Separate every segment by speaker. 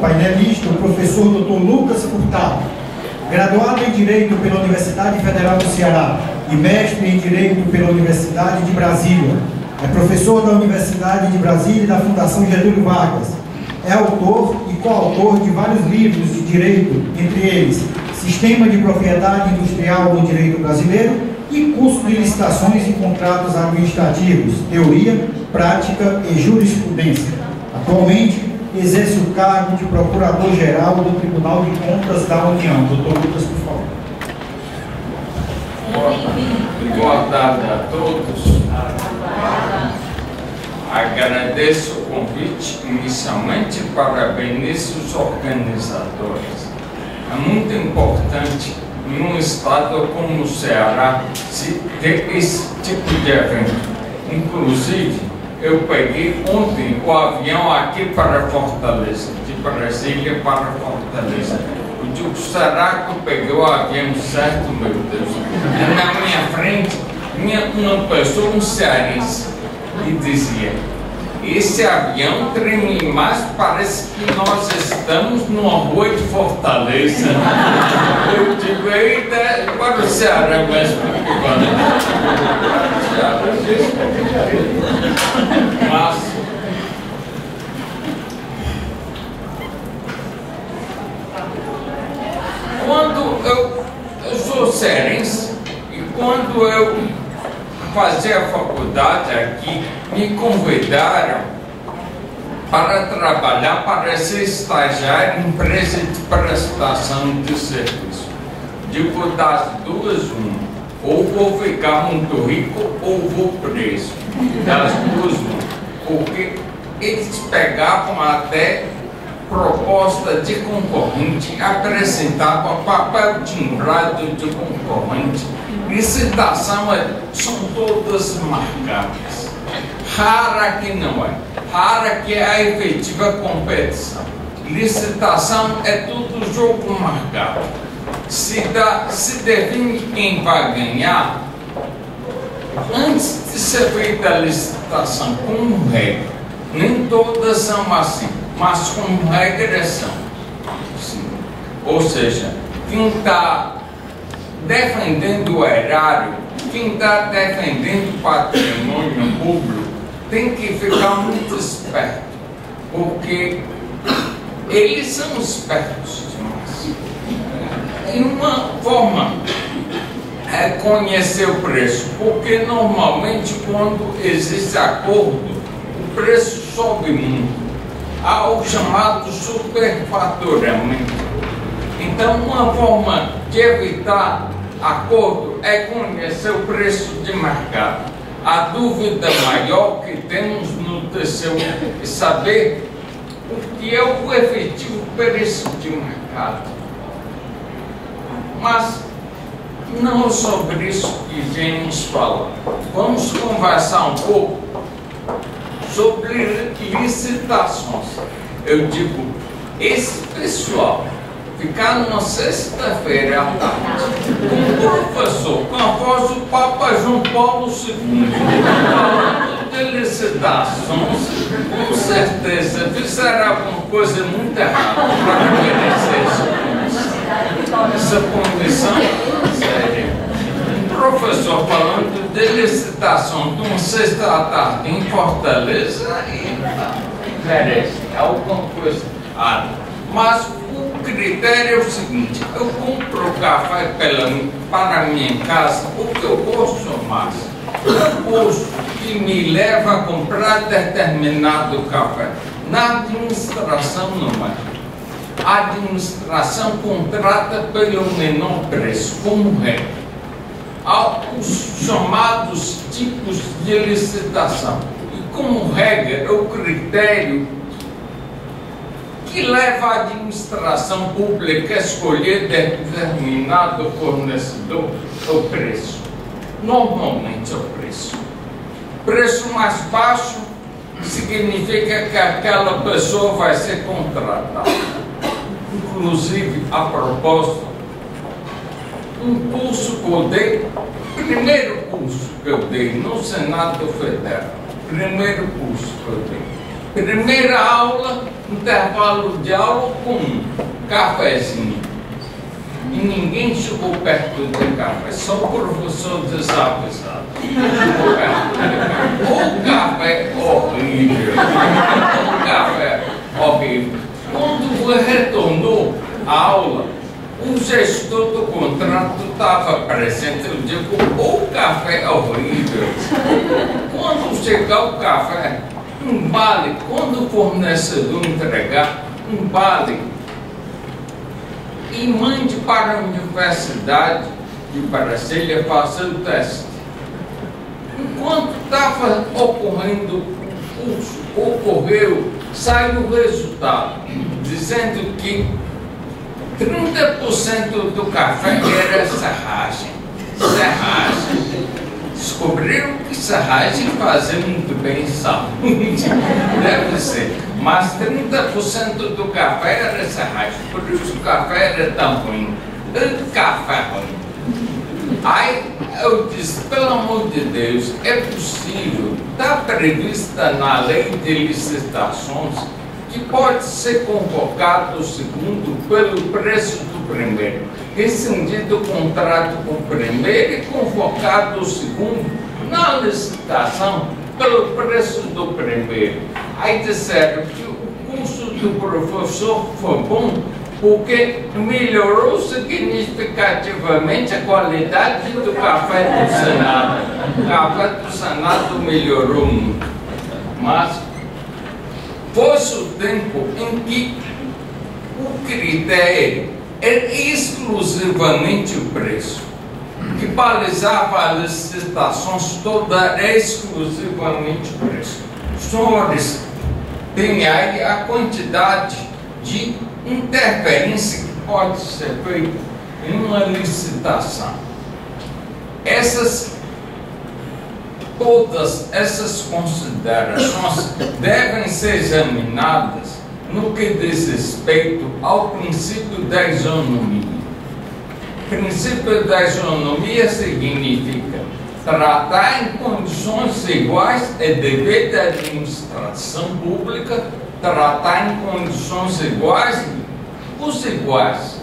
Speaker 1: painelista, o professor Dr. Lucas Furtado, graduado em Direito pela Universidade Federal do Ceará e mestre em Direito pela Universidade de Brasília. É professor da Universidade de Brasília e da Fundação Getúlio Vargas. É autor e coautor de vários livros de direito, entre eles Sistema de Propriedade Industrial no Direito Brasileiro e Curso de Licitações e Contratos Administrativos, Teoria, Prática e Jurisprudência. Atualmente, exerce o cargo de Procurador-Geral do Tribunal de Contas da União. Doutor Lucas, por favor.
Speaker 2: Boa tarde a todos. Agradeço o convite, inicialmente parabenizo os organizadores. É muito importante, em um estado como o Ceará, se ter esse tipo de evento. Inclusive, eu peguei ontem o avião aqui para Fortaleza, de Brasília para Fortaleza. Eu digo, será que eu peguei o avião certo, meu Deus? E na minha frente, uma pessoa, um cearense, e dizia, esse avião treme mais, parece que nós estamos numa rua de Fortaleza. Eu digo, eita, para o Ceará mesmo. Mas quando eu sou cearense e quando eu fazia a faculdade aqui, me convidaram para trabalhar, para ser estagiário em empresa de prestação de serviço. Digo, das duas, uma. Ou vou ficar muito rico ou vou preso. Das duas, uma. Porque eles pegavam até proposta de concorrente, apresentavam papel timbrado de concorrente. Licitação são todas marcadas. Rara que não é. Rara que é a efetiva competição. Licitação é tudo jogo marcado. Se define quem vai ganhar antes de ser feita a licitação, como regra. Nem todas são assim, mas como regra são. Sim. Ou seja, quem está defendendo o erário, quem está defendendo o patrimônio público, tem que ficar muito esperto, porque eles são espertos demais. E uma forma é conhecer o preço, porque normalmente quando existe acordo, o preço sobe muito. Há o chamado superfaturamento. Então, uma forma de evitar acordo é conhecer o preço de mercado. A dúvida maior que temos no TCU é saber o que é o efetivo preço de mercado. Mas não sobre isso que viemos falar. Vamos conversar um pouco sobre licitações. Eu digo, esse pessoal ficar numa sexta-feira à tarde com o professor, com a voz do Papa João Paulo II, falando de licitações, com certeza fizeram alguma coisa muito errada para merecer essa condição séria. Um professor falando de licitação de uma sexta à tarde em Fortaleza e merece alguma coisa errada. Mas o critério é o seguinte, eu compro o café para a minha casa, o que eu gosto mais. O gosto que me leva a comprar determinado café. Na administração não é. A administração contrata pelo menor preço, como regra. Há os chamados tipos de licitação. E como regra, é o critério que leva a administração pública a escolher determinado fornecedor o preço. Normalmente é o preço. Preço mais baixo significa que aquela pessoa vai ser contratada. Inclusive, a propósito, um curso que eu dei, primeiro curso que eu dei no Senado Federal, primeiro curso que eu dei, Primeira aula, intervalo de aula com cafezinho. E ninguém chegou perto do café, só o professor desavisado. O café horrível. O café horrível. Quando retornou à aula, o gestor do contrato estava presente. Eu digo, o café é horrível. Quando chegar o café, embale. Quando o fornecedor entregar, embale e mande para a universidade de Brasília fazer o teste. Enquanto estava ocorrendo o curso, saiu o resultado, dizendo que 30% do café era serragem. Descobriram que serragem fazia muito bem saúde, deve ser. Mas 30% do café era serragem, por isso o café era tão ruim. Tanto café ruim. Aí eu disse, pelo amor de Deus, é possível, está prevista na lei de licitações que pode ser convocado o segundo pelo preço do primeiro. Rescindido o contrato com o primeiro e convocado o segundo na licitação pelo preço do primeiro. Aí disseram que o curso do professor foi bom porque melhorou significativamente a qualidade do café do Senado. O café do Senado melhorou muito. Mas foi-se o tempo em que o critério era exclusivamente o preço, que balizava as licitações todas era exclusivamente o preço. Senhores, tem aí a quantidade de interferência que pode ser feita em uma licitação. Todas essas considerações devem ser examinadas no que diz respeito ao princípio da isonomia. O princípio da isonomia significa tratar em condições iguais é dever da administração pública, tratar em condições iguais os iguais.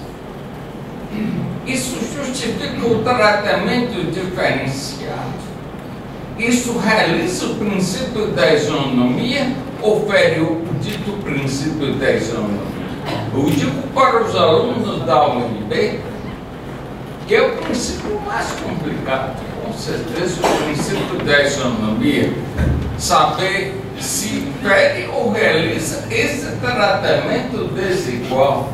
Speaker 2: Isso justifica o tratamento diferenciado. Isso realiza o princípio da isonomia ou fere o dito princípio da isonomia? Eu digo para os alunos da UNB que é o princípio mais complicado, com certeza, o princípio da isonomia, saber se fere ou realiza esse tratamento desigual.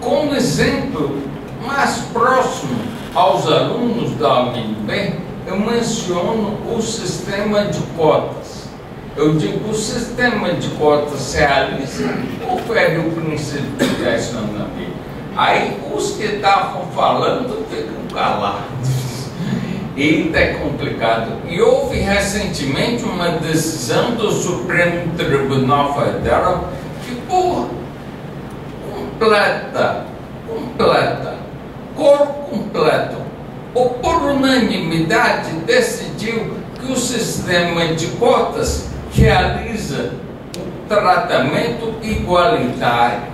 Speaker 2: Como exemplo mais próximo aos alunos da UNB, eu menciono o sistema de cotas. Eu digo, o sistema de cotas se realiza ou fere o princípio da isonomia? Aí os que estavam falando ficam calados. Eita, é complicado. E houve recentemente uma decisão do Supremo Tribunal Federal que, por coro completo, ou por unanimidade, decidiu que o sistema de cotas realiza o tratamento igualitário.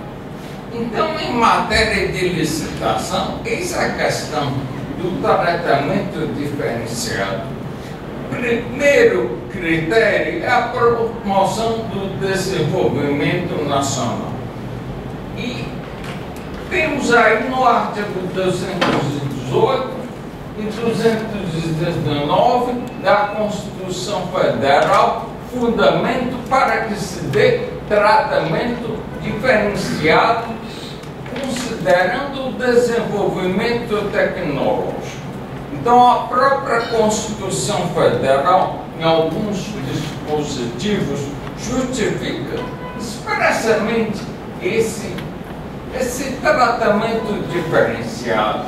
Speaker 2: Então, em matéria de licitação, eis a questão do tratamento diferenciado. Primeiro critério é a promoção do desenvolvimento nacional. E temos aí no artigo 218 e 219 da Constituição Federal fundamento para que se dê tratamento diferenciado considerando o desenvolvimento tecnológico. Então, a própria Constituição Federal, em alguns dispositivos, justifica expressamente esse tratamento diferenciado,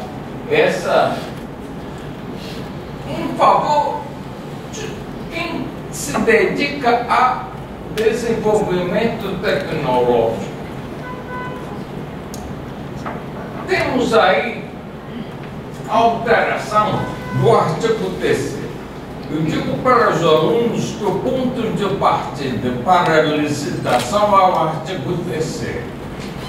Speaker 2: em favor de quem se dedica a desenvolvimento tecnológico. Temos aí a alteração do artigo 3º. Eu digo para os alunos que o ponto de contrapartida para a licitação ao artigo 3º.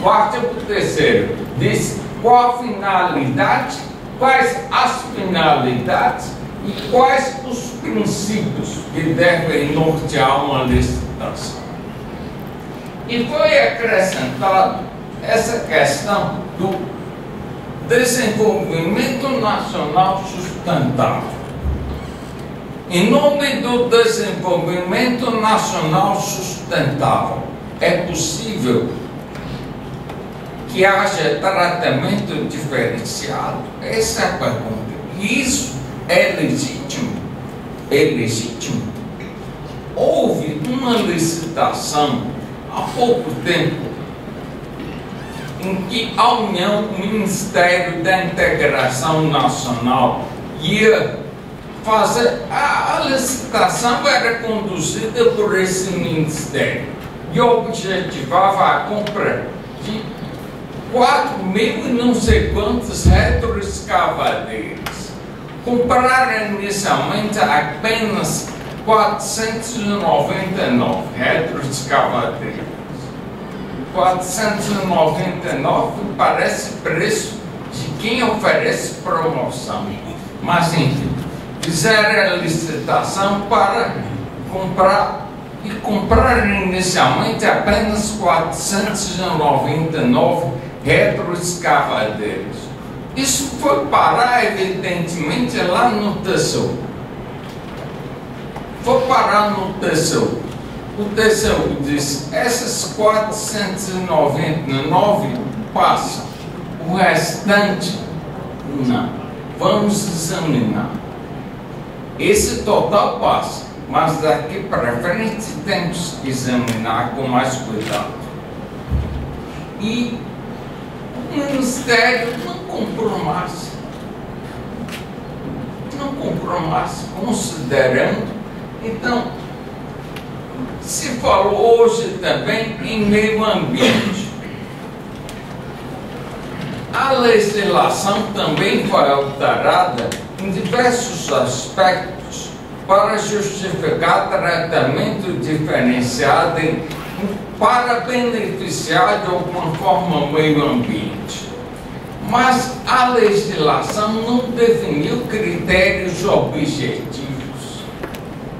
Speaker 2: O artigo 3º diz qual a finalidade, quais as finalidades e quais os princípios que devem nortear uma licitação. E foi acrescentado essa questão do desenvolvimento nacional sustentável. Em nome do desenvolvimento nacional sustentável, é possível que haja tratamento diferenciado? Essa é a pergunta. Isso é legítimo? É legítimo? Houve uma licitação há pouco tempo em que a União, o Ministério da Integração Nacional, ia fazer a licitação, era conduzida por esse ministério e objetivava a compra de 4.000 e não sei quantos retroescavadeiras. Compraram inicialmente apenas 499 retroescavadeiras. 499 parece preço de quem oferece promoção. Mas enfim, fizeram a licitação para comprar e compraram inicialmente apenas 499 retroescavadeiras. Isso foi parar, evidentemente, lá no TCU. Foi parar no TCU. O TCU disse: essas 499 passam, o restante não. Vamos examinar. Esse total passa, mas daqui para frente temos que examinar com mais cuidado. E o Ministério não comprou mais. Não comprou mais, considerando. Então, se falou hoje também em meio ambiente. A legislação também foi alterada em diversos aspectos para justificar tratamento diferenciado para beneficiar de alguma forma o meio ambiente. Mas a legislação não definiu critérios objetivos.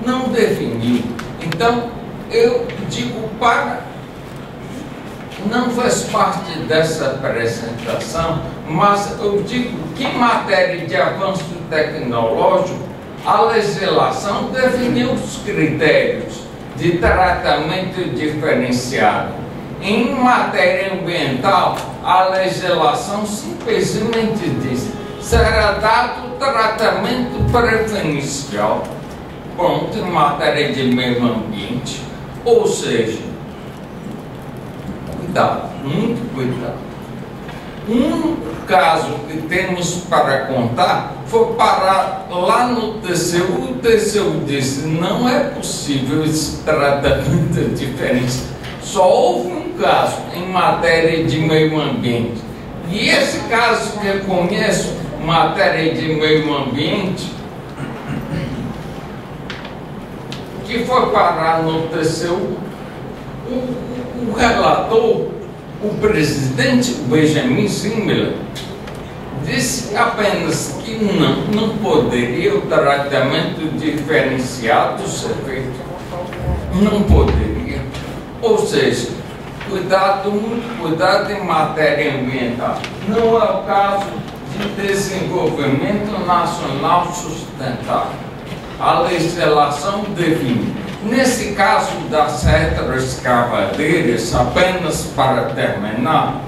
Speaker 2: Não definiu. Então, eu digo não faz parte dessa apresentação, mas eu digo que em matéria de avanço tecnológico, a legislação definiu os critérios de tratamento diferenciado. Em matéria ambiental, a legislação simplesmente diz: será dado tratamento preferencial. Pronto, em matéria de meio ambiente. Ou seja, cuidado, muito cuidado. Um caso que temos para contar foi parar lá no TCU. O TCU disse: não é possível esse tratamento diferente. Só houve um caso em matéria de meio ambiente. E esse caso que eu conheço, matéria de meio ambiente, que foi parar no TCU, o relator, o presidente Benjamin Zimmermann, disse apenas que não poderia o tratamento diferenciado ser feito. Não poderia. Ou seja, cuidado, muito cuidado em matéria ambiental. Não é o caso de desenvolvimento nacional sustentável. A legislação define. Nesse caso das retroescavadeiras, apenas para terminar,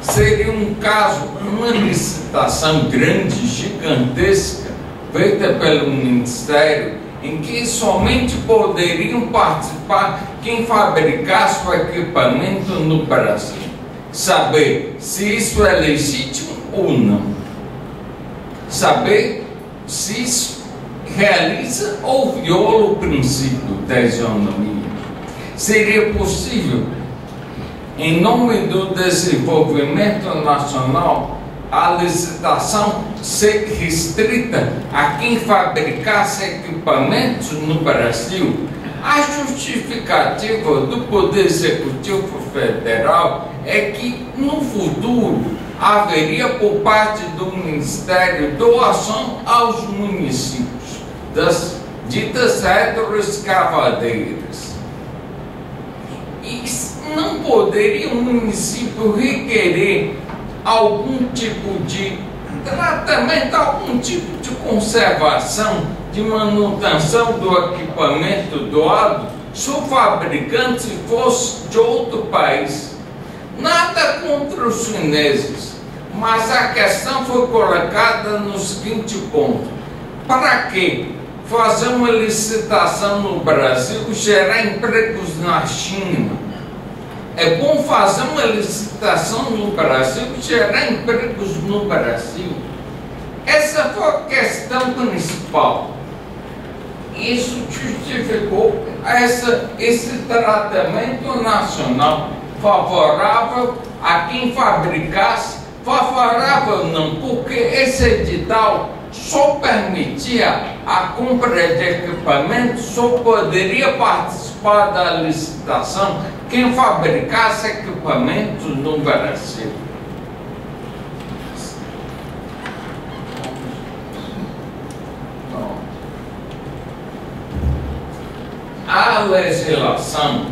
Speaker 2: seria um caso, uma licitação grande, gigantesca, feita pelo Ministério, em que somente poderiam participar quem fabricasse o equipamento no Brasil. Saber se isso é legítimo ou não. Saber se isso realiza ou viola o princípio da isonomia. Seria possível, em nome do desenvolvimento nacional, a licitação ser restrita a quem fabricasse equipamentos no Brasil A justificativa do Poder Executivo Federal é que, no futuro, haveria por parte do Ministério doação aos municípios das ditas retroescavadeiras. E não poderia um município requerer algum tipo de tratamento, algum tipo de conservação, de manutenção do equipamento doado, se o fabricante fosse de outro país. Nada contra os chineses, mas a questão foi colocada no seguinte ponto: para que fazer uma licitação no Brasil, gerar empregos na China? É bom fazer uma licitação no Brasil, gerar empregos no Brasil. Essa foi a questão principal. Isso justificou esse tratamento nacional favorável a quem fabricasse. Favorável não, porque esse edital só permitia a compra de equipamentos, só poderia participar da licitação quem fabricasse equipamentos no Brasil. A legislação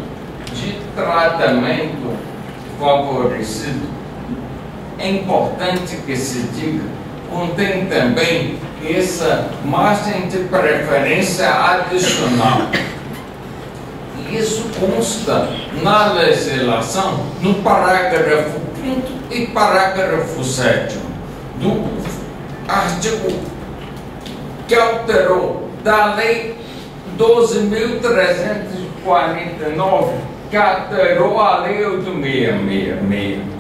Speaker 2: de tratamento favorecido, é importante que se diga, contém também essa margem de preferência adicional. E isso consta na legislação, no parágrafo 5º e parágrafo 7º do artigo que alterou da Lei 12.349, que alterou a Lei 8.666.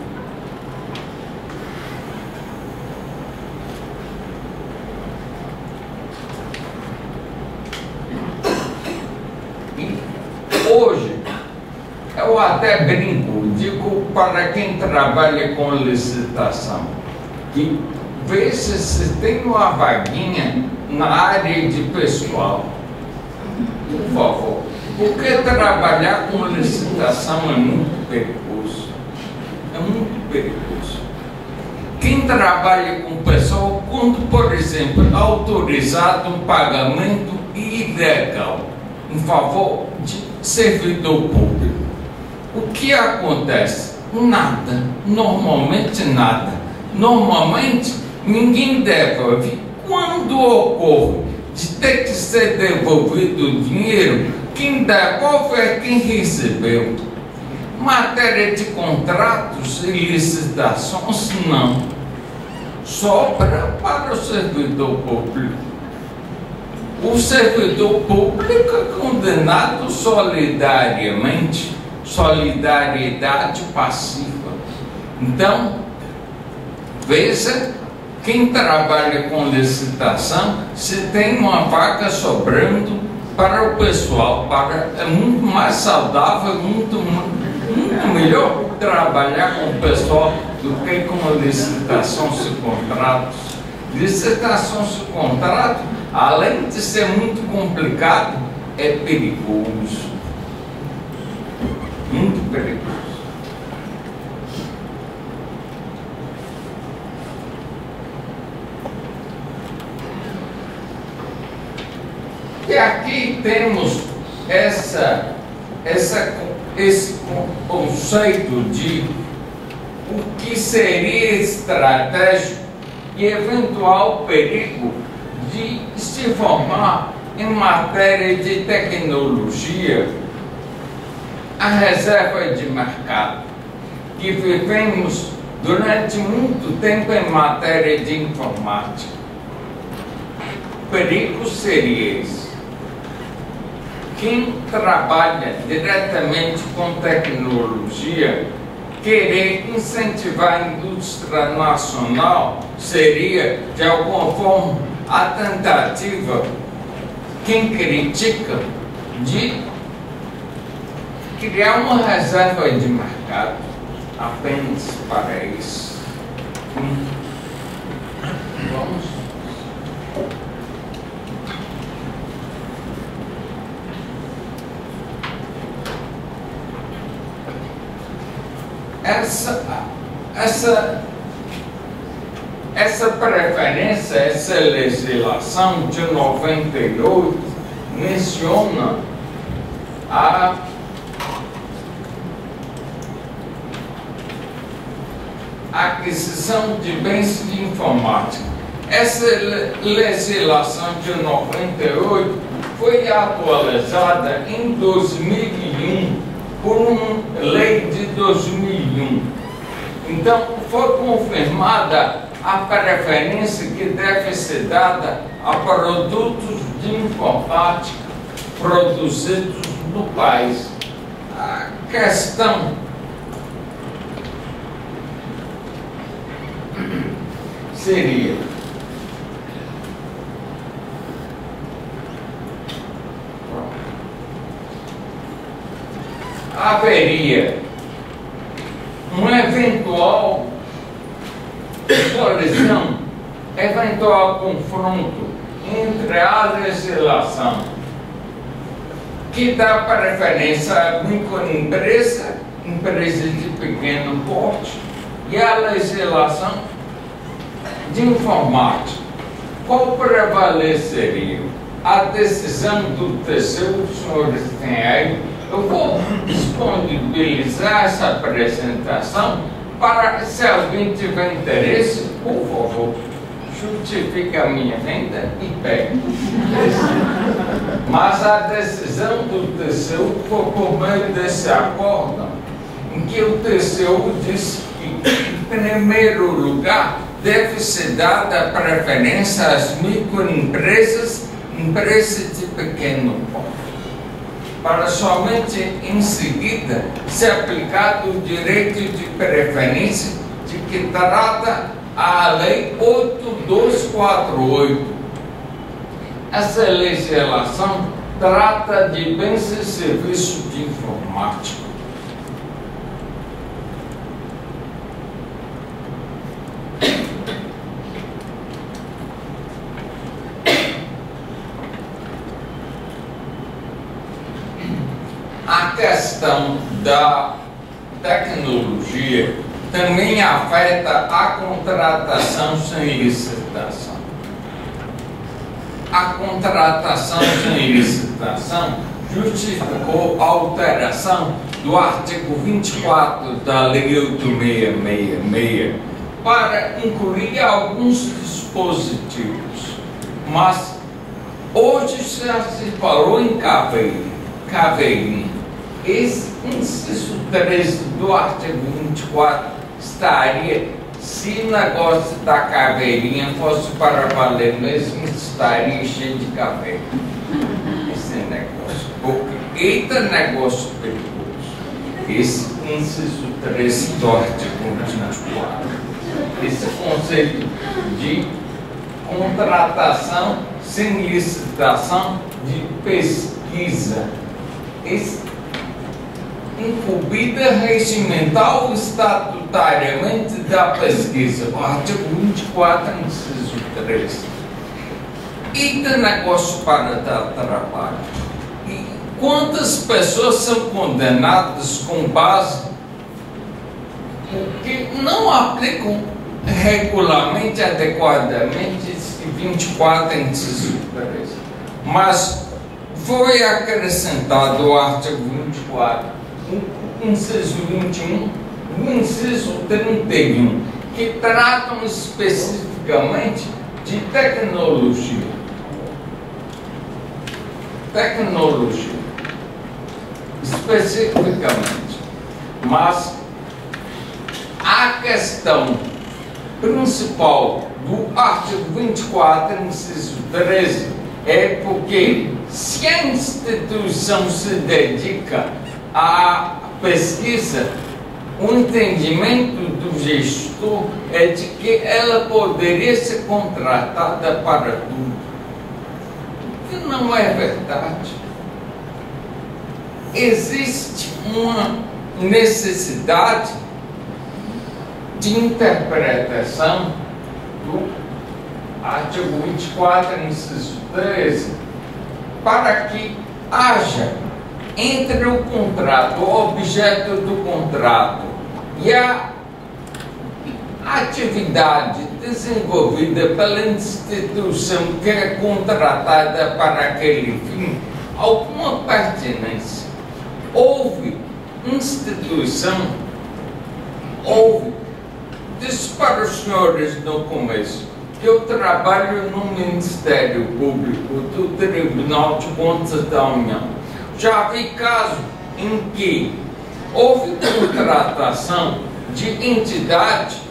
Speaker 2: Hoje, eu até brinco, digo para quem trabalha com licitação, que vê se tem uma vaguinha na área de pessoal, por favor, porque trabalhar com licitação é muito perigoso, é muito perigoso. Quem trabalha com pessoal, quando, por exemplo, é autorizado um pagamento ilegal em favor de servidor público, o que acontece? Nada, normalmente nada. Normalmente ninguém devolve. Quando ocorre de ter que ser devolvido o dinheiro, quem devolve é quem recebeu. Matéria de contratos e licitações, não. Sobra para o servidor público. O servidor público é condenado solidariamente, solidariedade passiva. Então, veja, quem trabalha com licitação, se tem uma vaga sobrando para o pessoal, é muito mais saudável, muito melhor trabalhar com o pessoal do que com licitações e contratos. Licitações e contratos, além de ser muito complicado, é perigoso. Muito perigoso. E aqui temos esse conceito de o que seria estratégico e eventual perigo de se formar em matéria de tecnologia a reserva de mercado, que vivemos durante muito tempo em matéria de informática. O perigo seria esse. Quem trabalha diretamente com tecnologia, querer incentivar a indústria nacional seria, de alguma forma, a tentativa, quem critica, de criar uma reserva de mercado apenas para isso. Vamos. essa preferência, essa legislação de 98 menciona a aquisição de bens de informática. Essa legislação de 98 foi atualizada em 2001 por uma lei de 2001. Então, foi confirmada a preferência que deve ser dada a produtos de informática produzidos no país. A questão seria: haveria um eventual colisão, eventual confronto entre a legislação que dá preferência à microempresa, empresa de pequeno porte, e a legislação de informática. Qual prevaleceria? A decisão do TCU, os senhores têm aí. Eu vou disponibilizar essa apresentação para, se alguém tiver interesse, por favor, justifique a minha venda e pegue. Mas a decisão do TCU foi por meio desse acórdão, em que o TCU disse que, em primeiro lugar, deve ser dada preferência às microempresas, empresas de pequeno porte, para somente em seguida ser aplicado o direito de preferência de que trata a Lei 8248. Essa legislação trata de bens e serviços de informática. A questão da tecnologia também afeta a contratação sem licitação. A contratação sem licitação justificou a alteração do artigo 24 da Lei 8666 para incluir alguns dispositivos, mas hoje já se falou em caveirinha. Esse inciso 13 do artigo 24 estaria, se o negócio da caveirinha fosse para valer mesmo, estaria cheio de caveira. Esse negócio, porque eita negócio perigoso. Esse inciso 13 do artigo 24. Esse conceito de contratação sem licitação de pesquisa. Incumbida regimental estatutariamente da pesquisa, o artigo 24, inciso 13. E tem negócio para dar trabalho. E quantas pessoas são condenadas com base porque não aplicam regularmente, adequadamente, esse 24, inciso 13. Mas foi acrescentado o artigo 24, inciso 21, o inciso 31, que tratam especificamente de tecnologia. Tecnologia, especificamente. Mas a questão principal do artigo 24, inciso 13, é porque se a instituição se dedica à pesquisa, o entendimento do gestor é de que ela poderia ser contratada para tudo. O que não é verdade. Existe uma necessidade de interpretação do artigo 24, inciso 13, para que haja entre o contrato, o objeto do contrato E a atividade desenvolvida pela instituição que é contratada para aquele fim, alguma pertinência. Houve instituição, disse para os senhores no começo, que eu trabalho no Ministério Público do Tribunal de Contas da União. Já vi casos em que houve contratação de entidade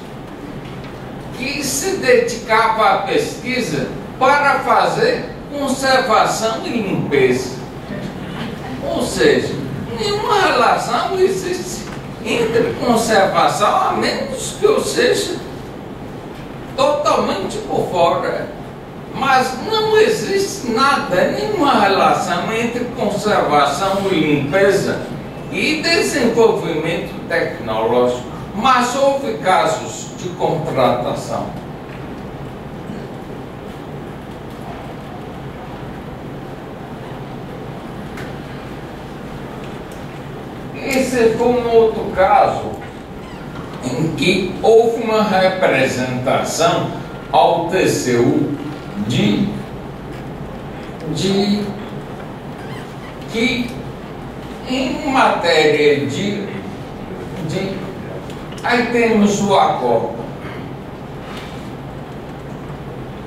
Speaker 2: que se dedicava à pesquisa para fazer conservação e limpeza. Ou seja, nenhuma relação existe entre conservação, a menos que eu seja totalmente por fora. Mas não existe nada, nenhuma relação entre conservação e limpeza e desenvolvimento tecnológico. Mas houve casos de contratação. Esse foi um outro caso em que houve uma representação ao TCU que em matéria aí temos o acordo.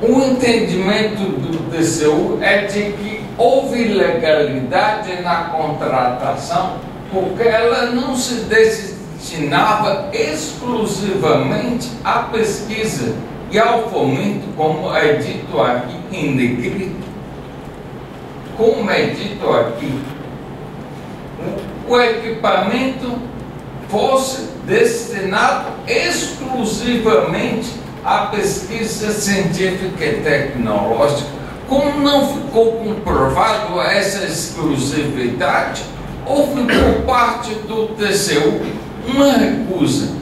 Speaker 2: O entendimento do TCU é de que houve ilegalidade na contratação porque ela não se destinava exclusivamente à pesquisa e ao fomento, como é dito aqui em negrito. Como é dito aqui, o equipamento fosse destinado exclusivamente à pesquisa científica e tecnológica. Como não ficou comprovado essa exclusividade, houve por parte do TCU uma recusa.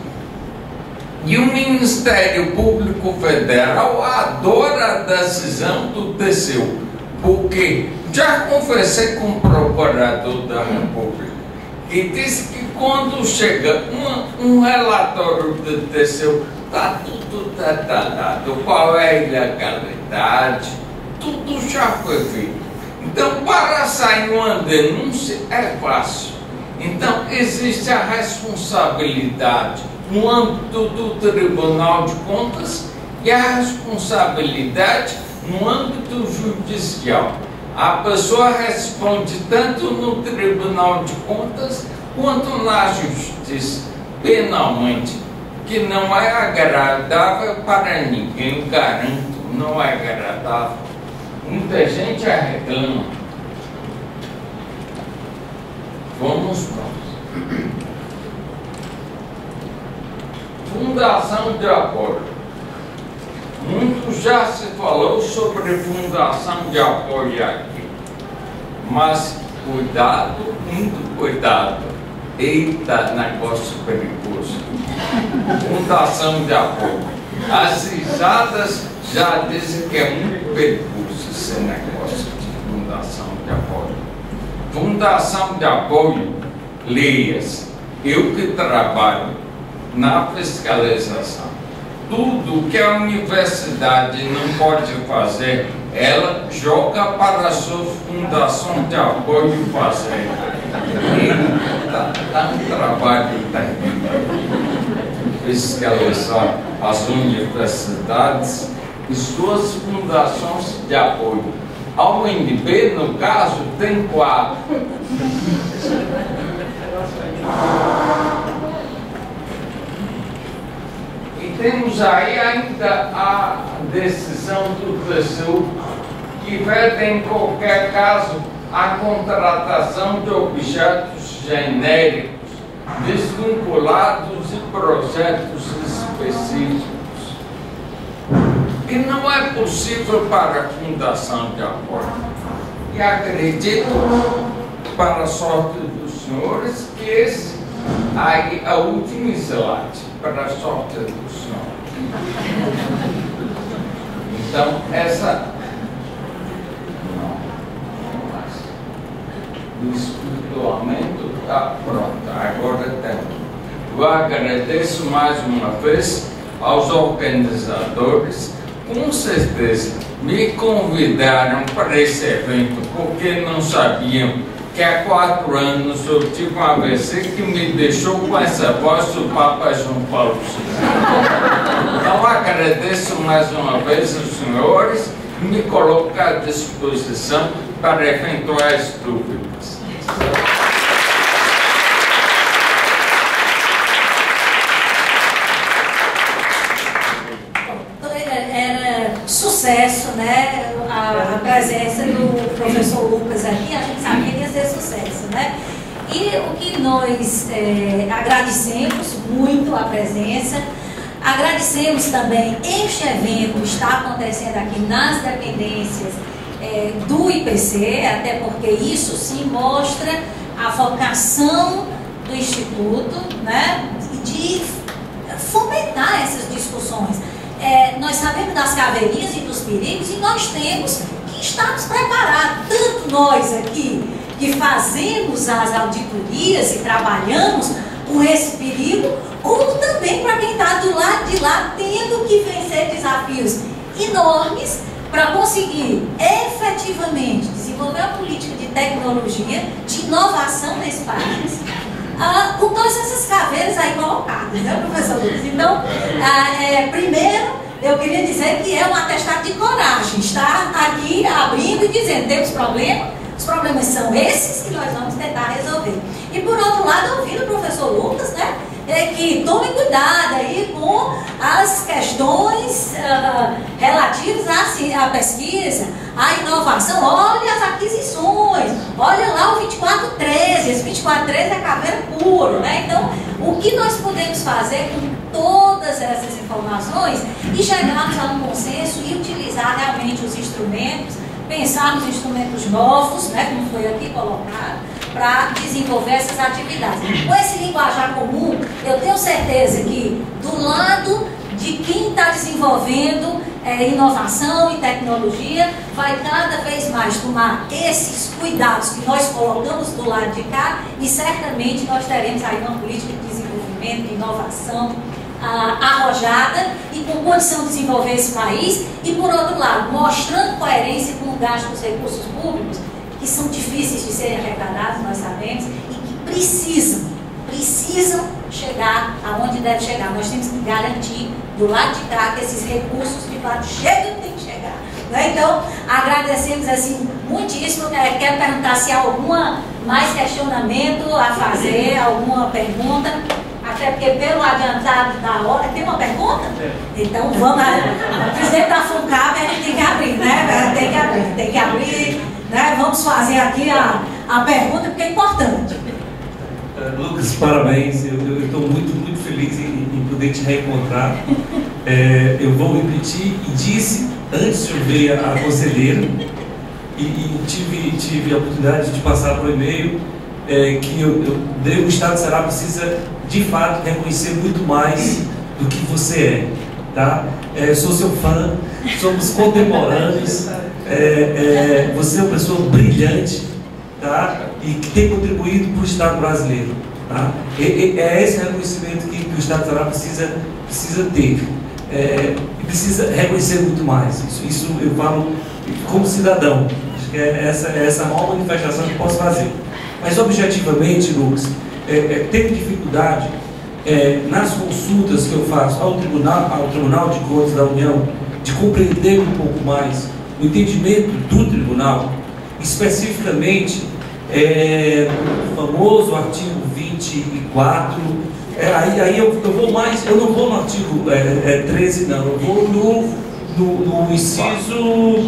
Speaker 2: E o Ministério Público Federal adora a decisão do TCU, porque já conversei com o Procurador da República, que disse que quando chega um relatório do TCU, está tudo detalhado, qual é a ilegalidade, tudo já foi feito. Então, para sair uma denúncia é fácil. Então, existe a responsabilidade no âmbito do Tribunal de Contas e a responsabilidade no âmbito judicial. A pessoa responde tanto no Tribunal de Contas quanto na Justiça, penalmente, que não é agradável para ninguém, eu garanto, não é agradável. Muita gente reclama. Vamos próximo. Fundação de apoio. Muito já se falou sobre fundação de apoio aqui. Mas cuidado, muito cuidado. Eita, negócio perigoso. Fundação de apoio. As risadas já dizem que é muito perigoso esse negócio de fundação de apoio. Fundação de apoio, leia-se. Eu que trabalho na fiscalização, tudo que a universidade não pode fazer, ela joga para a sua fundação de apoio fazer. Está um trabalho terrível. Fiscalizar as universidades e suas fundações de apoio. A UNB, no caso, tem 4. E temos aí ainda a decisão do TCU que veda em qualquer caso a contratação de objetos genéricos desvinculados de projetos específicos. E não é possível para a fundação de apoio. E acredito, para a sorte dos senhores, que esse aí é o último slide, para a sorte dos senhores. Então, essa do espirituamento está pronta. Agora tem Eu agradeço mais uma vez aos organizadores. Com certeza me convidaram para esse evento porque não sabiam que há 4 anos eu tive um AVC que me deixou com essa voz do Papa João Paulo II. Então agradeço mais uma vez aos senhores e me coloco à disposição para eventuais dúvidas.
Speaker 3: Sucesso, né? A presença do professor Lucas aqui, a gente sabia que ia ser sucesso, né? E o que nós agradecemos muito a presença, agradecemos também este evento está acontecendo aqui nas dependências do IPC, até porque isso sim mostra a vocação do Instituto, né? De fomentar essas discussões. Nós sabemos das caveirinhas e dos perigos e nós temos que estarmos preparados, tanto nós aqui que fazemos as auditorias e trabalhamos com esse perigo, como também para quem está do lado de lá tendo que vencer desafios enormes para conseguir efetivamente desenvolver uma política de tecnologia, de inovação nesse país. Com todas essas caveiras aí colocadas, né, professor Lucas? Então, primeiro, eu queria dizer que é um atestado de coragem, estar aqui abrindo e dizendo, temos problema, os problemas são esses que nós vamos tentar resolver. E por outro lado, ouvindo o professor Lucas, né, que tome cuidado aí com as questões relativas à pesquisa, à inovação. Olha as aquisições, olha lá o 2413, esse 2413 é caveira puro, né? Então, o que nós podemos fazer com todas essas informações e chegarmos a um consenso e utilizar realmente os instrumentos, pensar nos instrumentos novos, né, como foi aqui colocado, para desenvolver essas atividades. Com esse linguajar comum, eu tenho certeza que do lado de quem está desenvolvendo inovação e tecnologia, vai cada vez mais tomar esses cuidados que nós colocamos do lado de cá e certamente nós teremos aí uma política de desenvolvimento, de inovação arrojada e com condição de desenvolver esse país e, por outro lado, mostrando coerência com o gasto dos recursos públicos, que são difíceis de serem arrecadados, nós sabemos, e que precisam chegar aonde deve chegar. Nós temos que garantir do lado de cá que esses recursos de fato chegam onde tem que chegar. Né? Então, agradecemos assim muitíssimo. Quero perguntar se há alguma mais questionamento a fazer, alguma pergunta. Até porque pelo adiantado da hora, tem uma pergunta? Então vamos, o presidente da FUNCAB a gente tem que abrir, né? Tem que abrir, né? Vamos fazer aqui a pergunta porque é importante.
Speaker 4: Lucas, parabéns, eu estou muito feliz em poder te reencontrar. Eu vou repetir e disse antes de eu ver a conselheira e tive a oportunidade de passar por e-mail que o Estado do Ceará precisa de fato reconhecer muito mais do que você é, tá? Sou seu fã, somos contemporâneos, você é uma pessoa brilhante, tá? E que tem contribuído para o Estado brasileiro, tá? É esse reconhecimento que o Estado do Ceará precisa ter, e precisa reconhecer muito mais. Isso eu falo como cidadão, acho que essa a maior manifestação que posso fazer. Mas objetivamente, Lucas, tenho dificuldade nas consultas que eu faço ao Tribunal de Contas da União de compreender um pouco mais o entendimento do Tribunal, especificamente o famoso artigo 24. Aí eu vou mais, eu não vou no artigo 13, não, eu vou no inciso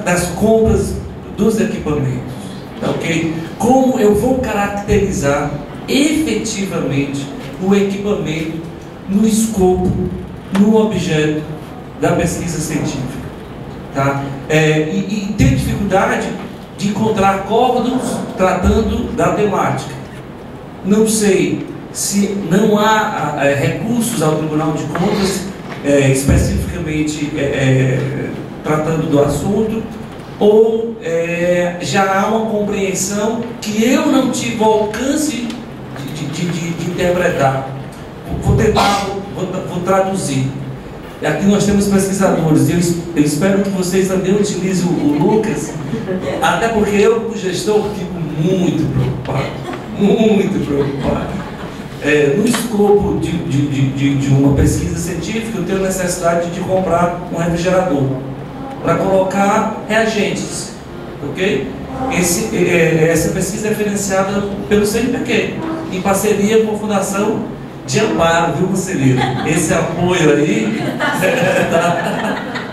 Speaker 4: das compras dos equipamentos, tá, ok? Como eu vou caracterizar efetivamente o equipamento no escopo, no objeto da pesquisa científica, tá? E tenho dificuldade de encontrar acordos tratando da temática. Não sei se não há recursos ao Tribunal de Contas especificamente tratando do assunto, ou já há uma compreensão que eu não tive o alcance de interpretar. Vou tentar, vou traduzir. Aqui nós temos pesquisadores, eu espero que vocês também utilizem o Lucas, até porque eu, como gestor, fico muito preocupado. No escopo de uma pesquisa científica, eu tenho necessidade de comprar um refrigerador para colocar reagentes, ok? Essa pesquisa é financiada pelo CNPq, em parceria com a Fundação de Amparo, viu, conselheiro? Esse apoio aí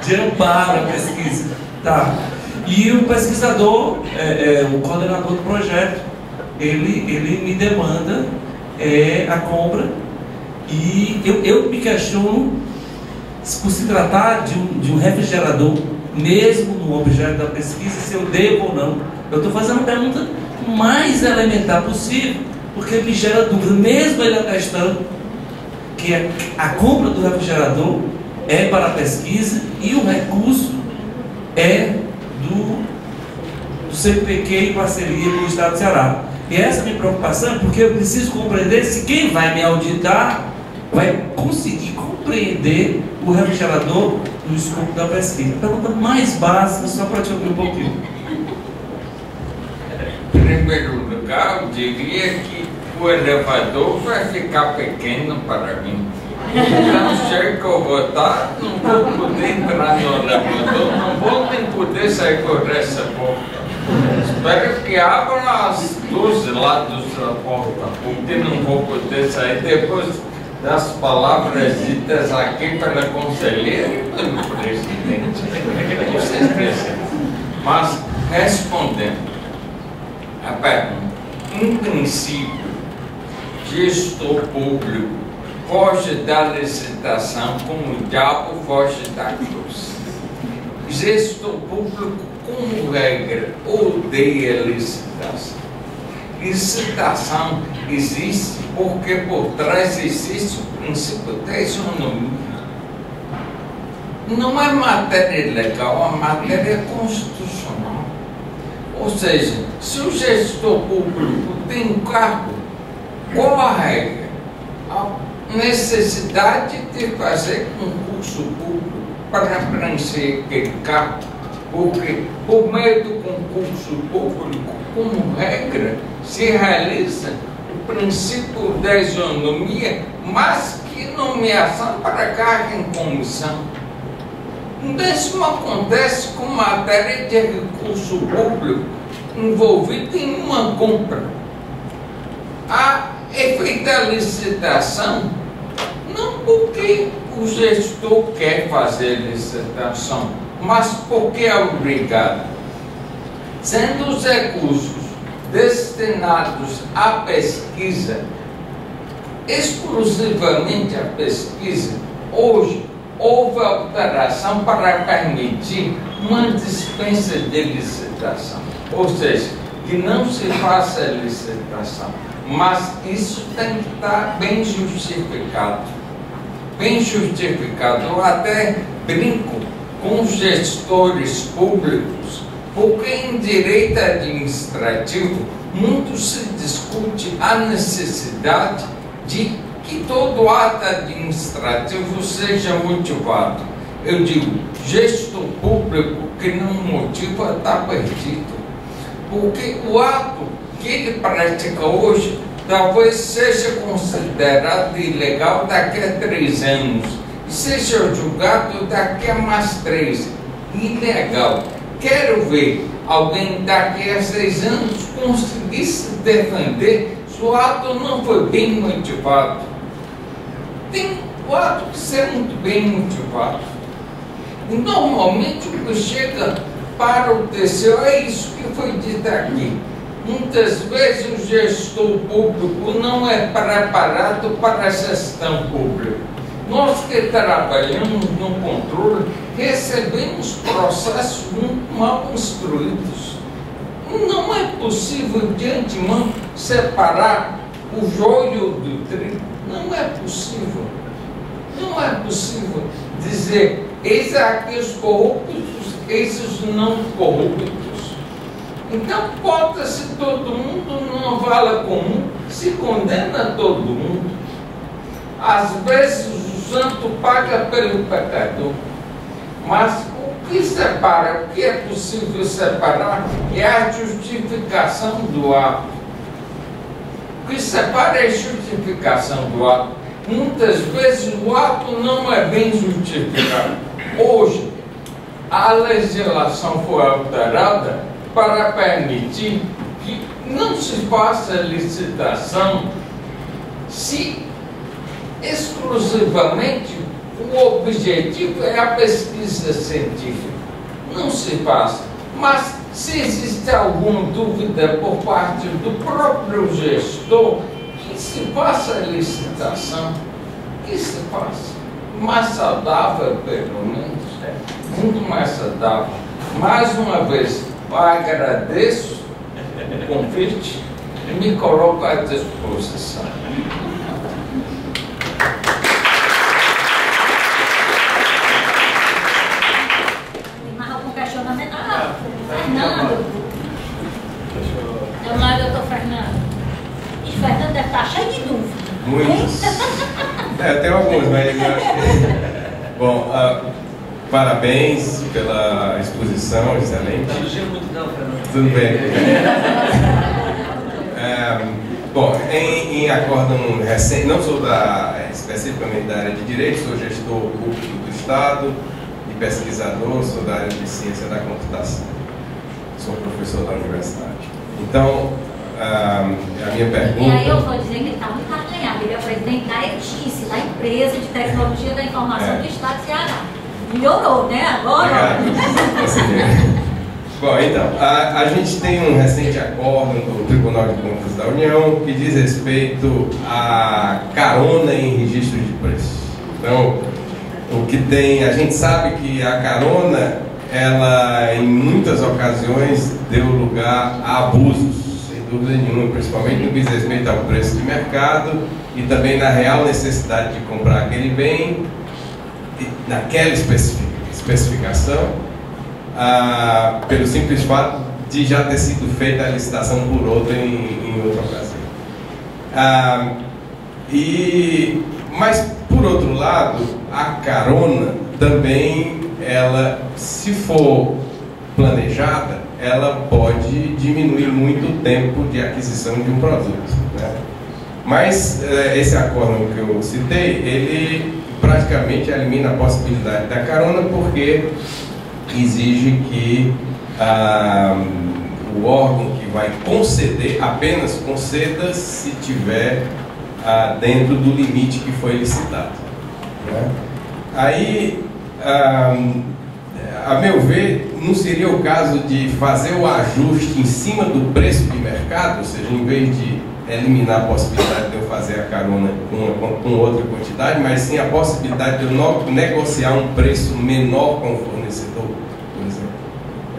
Speaker 4: de amparo à pesquisa. Tá. E o pesquisador, o coordenador do projeto, ele me demanda a compra, e eu me questiono por se tratar de um refrigerador, mesmo no objeto da pesquisa, se eu devo ou não. Eu estou fazendo a pergunta mais elementar possível, porque me gera dúvida, mesmo ele atestando que a compra do refrigerador é para a pesquisa e o recurso é do CNPq em parceria com o Estado do Ceará. E essa é a minha preocupação, porque eu preciso compreender se quem vai me auditar vai conseguir compreender o refrigerador no escopo da pesquisa. Pergunta mais básica, só para te ouvir um pouquinho.
Speaker 2: Em primeiro lugar, eu diria que o elevador vai ficar pequeno para mim. Então, já que eu vou estar, não vou poder entrar no elevador, não vou nem poder sair por essa porta. Espero que abra os dois lados da porta, porque não vou poder sair depois das palavras ditas aqui pela conselheira e pelo presidente. Vocês percebem. Mas, respondendo a pergunta, em princípio, gestor público foge da licitação como o diabo foge da cruz. Gestor público, como regra, odeia licitação. Licitação existe porque por trás existe o princípio da isonomia. Não é matéria legal, é matéria constitucional. Ou seja, se o gestor público tem cargo, qual a regra? A necessidade de fazer concurso público para preencher aquele cargo, porque por meio do concurso público, como regra, se realiza o princípio da isonomia, mas que nomeação para cargo em comissão. O mesmo acontece com matéria de recurso público envolvido em uma compra. É feita a licitação não porque o gestor quer fazer licitação, mas porque é obrigado. Sendo os recursos destinados à pesquisa, exclusivamente à pesquisa, hoje houve alteração para permitir uma dispensa de licitação, ou seja, que não se faça licitação, mas isso tem que estar bem justificado. Bem justificado. Eu até brinco com os gestores públicos, porque em direito administrativo muito se discute a necessidade de que todo ato administrativo seja motivado. Eu digo, gestor público que não motiva está perdido, porque o ato que ele pratica hoje talvez seja considerado ilegal daqui a 3 anos e seja julgado daqui a mais 3. Ilegal. Quero ver alguém daqui a 6 anos conseguir se defender se o ato não foi bem motivado. Tem o ato que ser muito bem motivado. E normalmente o que chega para o TCU é isso que foi dito aqui. Muitas vezes o gestor público não é preparado para a gestão pública. Nós que trabalhamos no controle recebemos processos muito mal instruídos. Não é possível de antemão separar o joio do trigo. Não é possível. Não é possível dizer, eis aqui os corruptos, eis os não corruptos. Então, bota-se todo mundo numa vala comum se condena todo mundo. Às vezes o santo paga pelo pecador, mas o que separa, o que é possível separar é a justificação do ato. O que separa é a justificação do ato. Muitas vezes o ato não é bem justificado. Hoje, a legislação foi alterada para permitir que não se faça licitação se exclusivamente o objetivo é a pesquisa científica. Não se faça. Mas se existe alguma dúvida por parte do próprio gestor, que se faça a licitação, que se faça. Mais saudável, pelo menos. Muito mais saudável. Mais uma vez, eu agradeço o convite e me coloco à disposição.
Speaker 3: Tem mais algum questionamento? Ah, Fernando. É lá, doutor Fernando. E Fernando deve estar cheio de dúvida.
Speaker 5: Muitos. Tem alguns, mas eu acho que... Bom, parabéns pela exposição, excelente.
Speaker 4: Não elogia muito não, Fernando.
Speaker 5: Tudo bem. Bom, em acórdão recente, não sou especificamente da área de Direito, sou gestor público do Estado e pesquisador, sou da área de Ciência da Computação. Sou professor da universidade. Então, a minha pergunta...
Speaker 3: E aí eu vou dizer que ele está muito acanhado. Ele é o presidente da ETICE, da Empresa de Tecnologia da Informação do Estado de Ceará. Melhorou, né? Agora...
Speaker 5: Bom, então, a gente tem um recente acórdão do Tribunal de Contas da União que diz respeito à carona em registro de preço. Então, o que tem... A gente sabe que a carona, ela, em muitas ocasiões, deu lugar a abusos. Dúvida nenhuma, principalmente no que diz respeito ao preço de mercado e também na real necessidade de comprar aquele bem naquela especificação, pelo simples fato de já ter sido feita a licitação por outra em outra ocasião. Mas, por outro lado, a carona também, ela, se for planejada, ela pode diminuir muito o tempo de aquisição de um produto, né? Mas esse acórdão que eu citei, ele praticamente elimina a possibilidade da carona, porque exige que o órgão que vai conceder, apenas conceda se tiver dentro do limite que foi licitado, né? Aí, a meu ver, não seria o caso de fazer o ajuste em cima do preço de mercado, ou seja, em vez de eliminar a possibilidade de eu fazer a carona com outra quantidade, mas sim a possibilidade de eu negociar um preço menor com o fornecedor, por exemplo.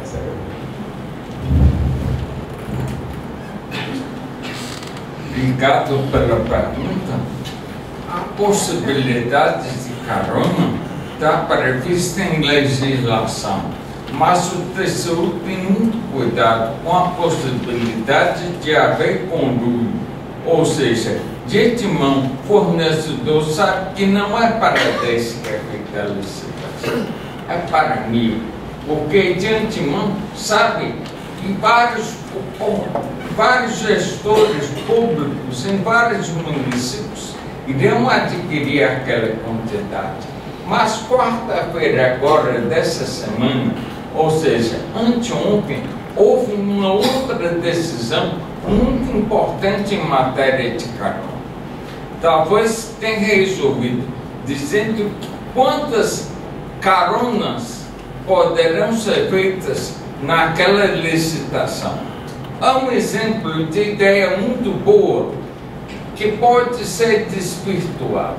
Speaker 5: Essa é a
Speaker 2: Obrigado pela pergunta. A possibilidade de carona está prevista em legislação, mas o TCU tem muito cuidado com a possibilidade de haver conluio, ou seja, de antemão, o fornecedor sabe que não é para 10 que é feita a licitação, é para 1000, porque de antemão sabe que vários gestores públicos em vários municípios irão adquirir aquela quantidade. Mas quarta-feira agora dessa semana, ou seja, anteontem, houve uma outra decisão muito importante em matéria de carona. Talvez tenha resolvido, dizendo quantas caronas poderão ser feitas naquela licitação. Há um exemplo de ideia muito boa que pode ser desvirtuado.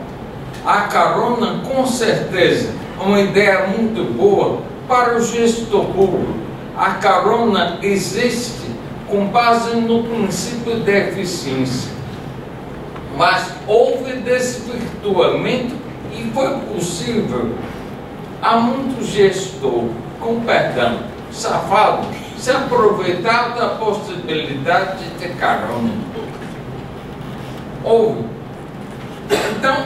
Speaker 2: A carona, com certeza, é uma ideia muito boa para o gestor público. A carona existe com base no princípio de eficiência. Mas houve desvirtuamento e foi possível a muito gestor, com perdão, safado, se aproveitar da possibilidade de carona. Houve. Então,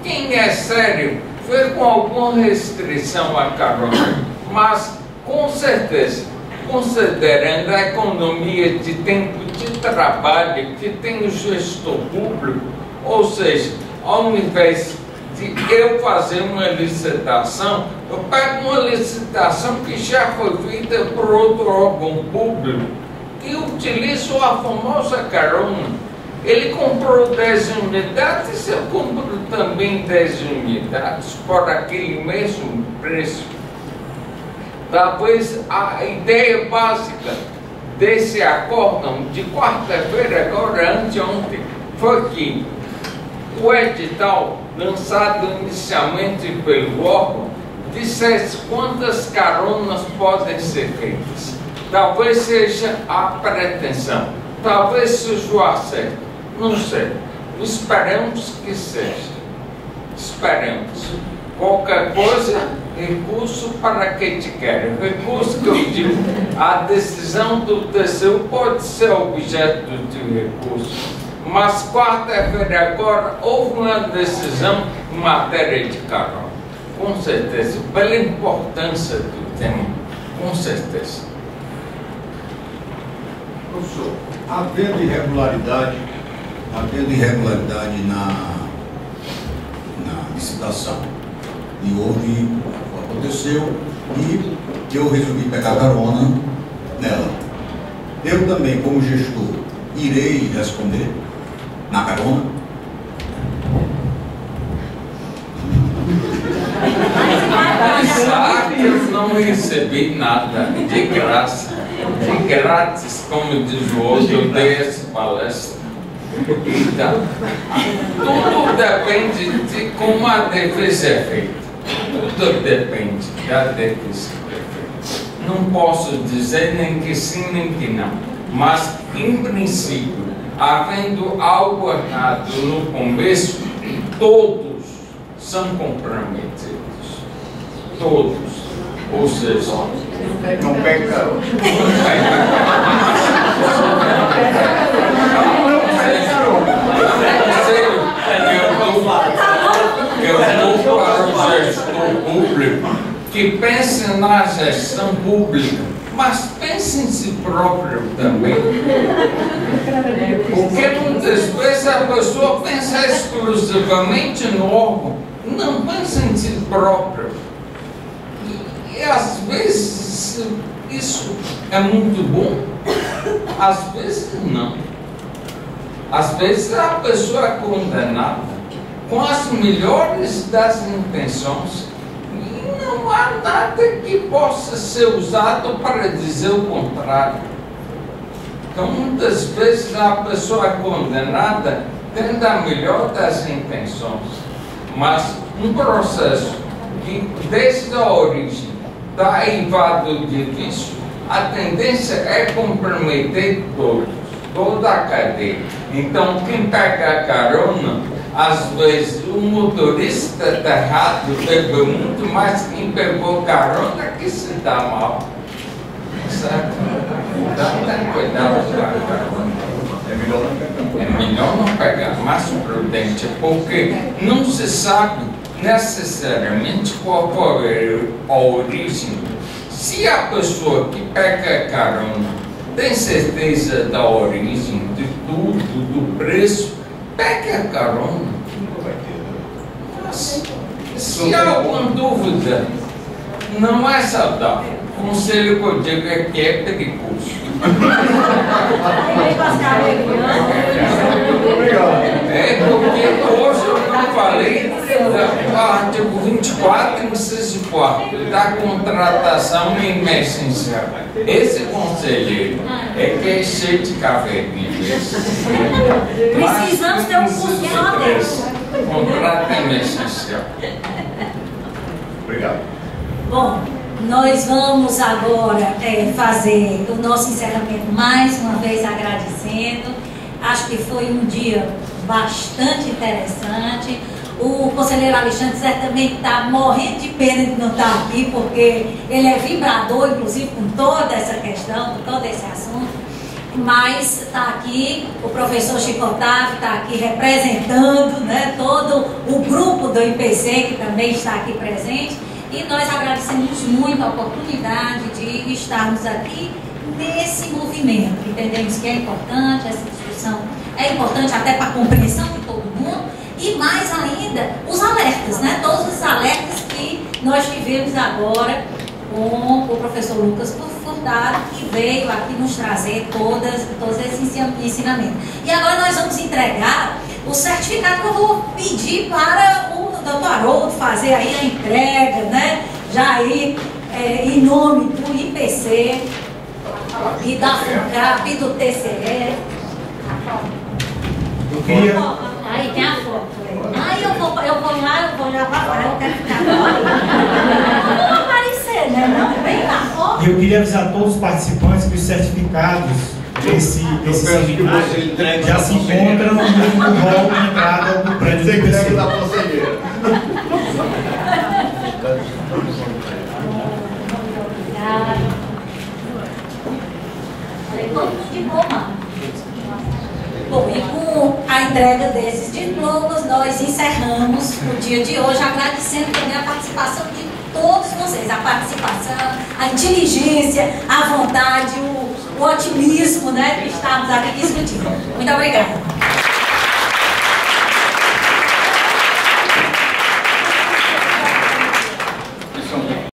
Speaker 2: quem é sério foi com alguma restrição à carona, mas com certeza, considerando a economia de tempo de trabalho que tem o gestor público, ou seja, ao invés de eu fazer uma licitação, eu pego uma licitação que já foi feita por outro órgão público e utilizo a famosa carona. Ele comprou 10 unidades, eu compro também 10 unidades por aquele mesmo preço. Talvez a ideia básica desse acórdão de quarta-feira, agora anteontem, foi que o edital, lançado inicialmente pelo órgão, dissesse quantas caronas podem ser feitas. Talvez seja a pretensão, talvez seja o acerto. Não sei. Esperamos que seja. Esperamos. Qualquer coisa, recurso para quem te quer. Recurso que eu digo, a decisão do TCU pode ser objeto de recurso. Mas quarta-feira agora houve uma decisão em matéria de carona. Com certeza. Pela importância do tema. Com certeza.
Speaker 6: Professor, havendo irregularidade na licitação, e aconteceu, e eu resolvi pegar carona nela. Eu também, como gestor, irei responder na carona?
Speaker 2: Apesar que eu não recebi nada de graça, de grátis, como diz o outro, eu dei essa palestra. Então, tudo depende de como a defesa é feita. Tudo depende da defesa que é feita. Não posso dizer nem que sim, nem que não. Mas, em princípio, havendo algo errado no começo, todos são comprometidos. Todos. Ou seja,
Speaker 6: Não pega.
Speaker 2: Eu vou para o gestor público que pense na gestão pública, mas pense em si próprio também. Porque muitas vezes a pessoa pensa exclusivamente no órgão, não pensa em si próprio. E às vezes isso é muito bom, às vezes não. Às vezes a pessoa é condenada com as melhores das intenções e não há nada que possa ser usado para dizer o contrário. Então, muitas vezes a pessoa é condenada tendo a melhor das intenções, mas um processo que desde a origem está eivado de vício, a tendência é comprometer toda a cadeia. Então, quem pega a carona, às vezes o motorista está errado, bebe muito mais quem pegou carona que se dá mal. Certo? Então, tem cuidado com a carona. É melhor não pegar, mais prudente, porque não se sabe necessariamente qual foi a origem. Se a pessoa que pega a carona tem certeza da origem de tudo, do preço, pegue a carona. Mas, se há alguma dúvida, não é saudável. O conselho que eu digo é que é perigoso. É porque hoje eu não falei do artigo 24, inciso 4, da contratação emergencial. Esse conselheiro é que é cheio de caverninha.
Speaker 3: Precisamos ter um curso só desse.
Speaker 2: Contrato emergencial.
Speaker 6: Obrigado.
Speaker 3: Bom, nós vamos agora fazer o nosso encerramento mais uma vez agradecendo. Acho que foi um dia bastante interessante. O conselheiro Alexandre certamente está morrendo de pena de não estar aqui, porque ele é vibrador, inclusive, com toda essa questão, com todo esse assunto. mas está aqui o professor Chico Otávio, está aqui representando, né, todo o grupo do IPC, que também está aqui presente, e nós agradecemos muito a oportunidade de estarmos aqui nesse movimento. Entendemos que é importante, essa discussão é importante até para a compreensão de todo mundo, e mais ainda os alertas, né, todos os alertas que nós tivemos agora com o professor Lucas Furtado, que veio aqui nos trazer todos esses ensinamentos. E agora nós vamos entregar o certificado que eu vou pedir para o Dr. Haroldo fazer aí a entrega, né? Já aí, em nome do IPC e da FUNCAP e do TCE.
Speaker 1: Eu queria...
Speaker 3: Aí tem a foto. Aí eu vou lá pra lá, eu quero ficar lá. Não aparecer, né? Não, vem lá.
Speaker 1: E eu queria avisar a todos os participantes que os certificados desse seminário já se encontram no hall de entrada do prédio do IPC.
Speaker 3: Todo mundo de boa. Bom, e com a entrega desses diplomas, nós encerramos o dia de hoje, agradecendo também a participação de todos vocês, a participação, a inteligência, a vontade, o otimismo, né, que estamos aqui discutindo. Muito obrigada.